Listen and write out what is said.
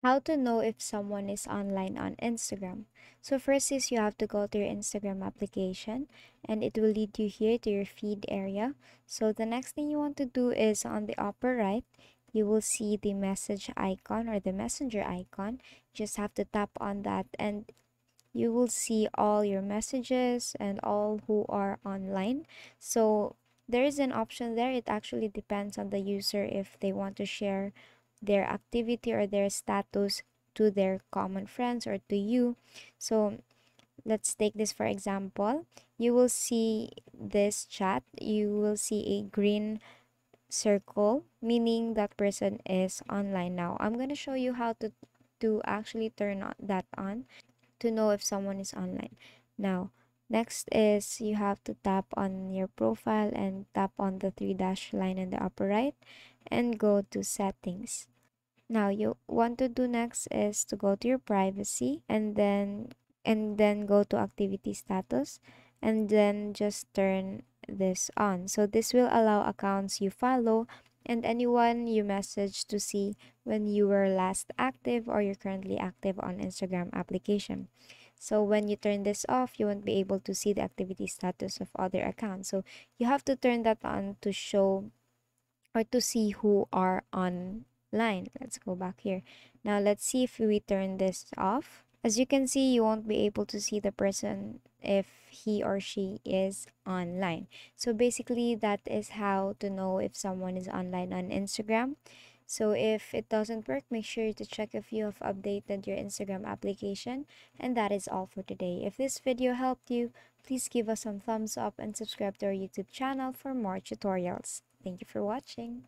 How to know if someone is online on Instagram. So first is you have to go to your Instagram application and it will lead you here to your feed area. So the next thing you want to do is on the upper right, you will see the message icon or the messenger icon. You just have to tap on that and you will see all your messages and all who are online. So there is an option there. It actually depends on the user if they want to share their activity or their status to their common friends or to you. So let's take this for example. You will see this chat, you will see a green circle, meaning that person is online now. I'm going to show you how to actually turn that on to know if someone is online. Now, next is you have to tap on your profile and tap on the three dash line in the upper right and go to settings. Now, you want to do next is to go to your privacy and then go to activity status and then just turn this on. So this will allow accounts you follow and anyone you message to see when you were last active or you're currently active on Instagram application. So when you turn this off, you won't be able to see the activity status of other accounts. So you have to turn that on to show or to see who are online. Let's go back here. Now let's see if we turn this off. As you can see, you won't be able to see the person if he or she is online. So basically, that is how to know if someone is online on Instagram. So if it doesn't work, make sure to check if you have updated your Instagram application. And that is all for today. If this video helped you, please give us some thumbs up and subscribe to our YouTube channel for more tutorials. Thank you for watching.